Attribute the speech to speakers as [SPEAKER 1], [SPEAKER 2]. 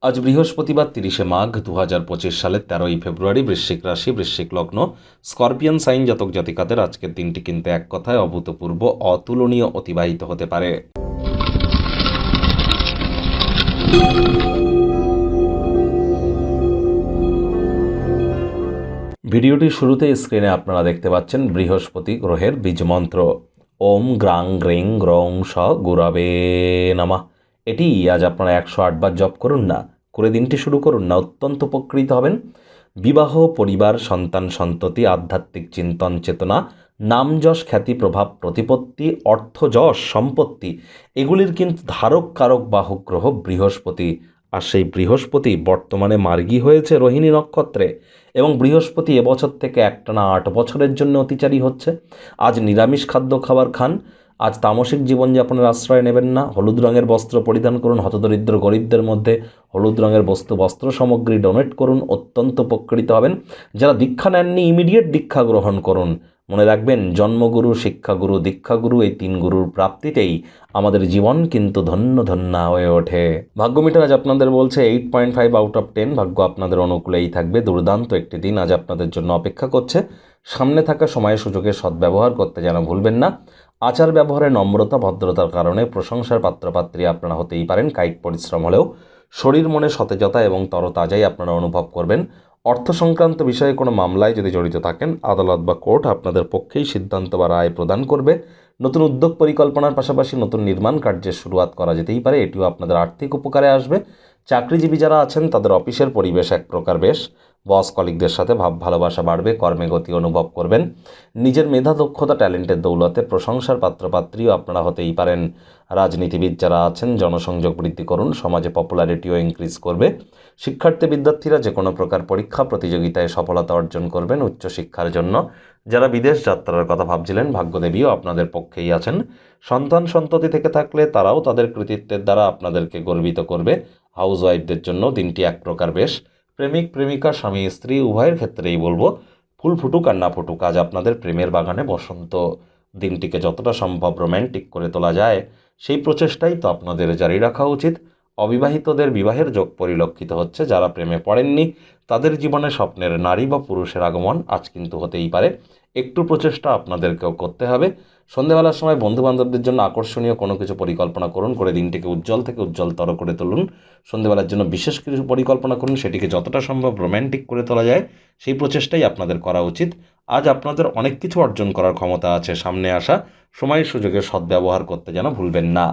[SPEAKER 1] আজ বৃহস্পতিবার ৩০শে মাঘ ২০২৫ সালের ১৩ই ফেব্রুয়ারি। বৃশ্চিক রাশি, বৃশ্চিক লগ্ন, স্করপিয়ান সাইন জাতক জাতিকাদের আজকের দিনটি কিন্তু এক কথায় অভূতপূর্ব, অতুলনীয় অতিবাহিত হতে পারে। ভিডিওটির শুরুতে স্ক্রিনে আপনারা দেখতে পাচ্ছেন বৃহস্পতি গ্রহের বীজমন্ত্র ওম গ্রাং গ্রিং গ্রং স গুরবে নমঃ। এটি আজ আপনারা ১০৮ বার জপ করুন না, করে দিনটি শুরু করুন না, অত্যন্ত উপকৃত হবেন। বিবাহ, পরিবার, সন্তান সন্ততি, আধ্যাত্মিক চিন্তন চেতনা, নাম যশ খ্যাতি প্রভাব প্রতিপত্তি, অর্থ যশ সম্পত্তি, এগুলির কিন্তু ধারক কারক বাহক গ্রহ বৃহস্পতি। আর সেই বৃহস্পতি বর্তমানে মার্গী হয়েছে রোহিণী নক্ষত্রে, এবং বৃহস্পতি এবছর থেকে একটানা ৮ বছরের জন্য অতিচারী হচ্ছে। আজ নিরামিষ খাদ্য খাবার খান, আজ তামসিক জীবনযাপনের আশ্রয় নেবেন না। হলুদ রঙের বস্ত্র পরিধান করুন, হতদরিদ্র গরিবদের মধ্যে হলুদ রঙের বস্ত্র সামগ্রী ডোনেট করুন, অত্যন্ত উপকৃত হবেন। যারা দীক্ষা নেননি ইমিডিয়েট দীক্ষা গ্রহণ করুন। মনে রাখবেন, জন্মগুরু, শিক্ষাগুরু, দীক্ষাগুরু, এই ৩ গুরুর প্রাপ্তিতেই আমাদের জীবন কিন্তু ধন্য ধন্য হয়ে ওঠে। ভাগ্য মিটার আজ আপনাদের বলছে 8.5 আউট অফ 10। ভাগ্য আপনাদের অনুকূলেই থাকবে। দুর্দান্ত একটি দিন আজ আপনাদের জন্য অপেক্ষা করছে। সামনে থাকা সময় সুযোগের সদ্ব্যবহার করতে যেন ভুলবেন না। আচার ব্যবহারে নম্রতা, ভদ্রতার কারণে প্রশংসার পাত্রপাত্রী আপনারা হতেই পারেন। কায়িক পরিশ্রম হলেও শরীর মনে সতেজতা এবং তরতাজাই আপনারা অনুভব করবেন। অর্থ সংক্রান্ত বিষয়ে কোনো মামলায় যদি জড়িত থাকেন, আদালত বা কোর্ট আপনাদের পক্ষেই সিদ্ধান্ত বা রায় প্রদান করবে। নতুন উদ্যোগ পরিকল্পনার পাশাপাশি নতুন নির্মাণ কার্যের শুরুয়াত করা যেতেই পারে, এটিও আপনাদের আর্থিক উপকারে আসবে। চাকরিজীবী যারা আছেন তাদের অফিসের পরিবেশ এক প্রকার বেশ। বস কলিগদের সাথে ভাব ভালোবাসা বাড়বে, কর্মে গতি অনুভব করবেন। নিজের মেধা, দক্ষতা, ট্যালেন্টের দৌলতে প্রশংসার পাত্রপাত্রীও আপনারা হতেই পারেন। রাজনীতিবিদ যারা আছেন জনসংযোগ বৃদ্ধি করুন, সমাজে পপুলারিটিও ইনক্রিজ করবে। শিক্ষার্থী বিদ্যার্থীরা যে কোনো প্রকার পরীক্ষা প্রতিযোগিতায় সফলতা অর্জন করবেন। উচ্চশিক্ষার জন্য যারা বিদেশ যাত্রার কথা ভাবছিলেন, ভাগ্যদেবীও আপনাদের পক্ষেই আছেন। সন্তান সন্ততি থেকে থাকলে তারাও তাদের কৃতিত্বের দ্বারা আপনাদেরকে গর্বিত করবে। হাউস ওয়াইফদের জন্য দিনটি এক প্রকার বেশ। প্রেমিক প্রেমিকা, স্বামী স্ত্রী উভয়ের ক্ষেত্রেই বলবো, ফুল ফুটুক আর না ফুটুক, আজ আপনাদের প্রেমের বাগানে বসন্ত। দিনটিকে যতটা সম্ভব রোম্যান্টিক করে তোলা যায় সেই প্রচেষ্টাই তো আপনাদের জারি রাখা উচিত। অবিবাহিতদের বিবাহের যোগ পরিলক্ষিত হচ্ছে। যারা প্রেমে পড়েননি তাদের জীবনে স্বপ্নের নারী বা পুরুষের আগমন আজ কিন্তু হতেই পারে। একটু প্রচেষ্টা আপনাদেরকেও করতে হবে। সন্ধেবেলার সময় বন্ধুবান্ধবদের জন্য আকর্ষণীয় কোনো কিছু পরিকল্পনা করুন, করে দিনটিকে উজ্জ্বল থেকে উজ্জ্বলতর করে তুলুন। সন্ধেবেলার জন্য বিশেষ কিছু পরিকল্পনা করুন, সেটিকে যতটা সম্ভব রোম্যান্টিক করে তোলা যায় সেই প্রচেষ্টাই আপনাদের করা উচিত। আজ আপনাদের অনেক কিছু অর্জন করার ক্ষমতা আছে। সামনে আসা সময় সুযোগের সদ্ব্যবহার করতে যেন ভুলবেন না।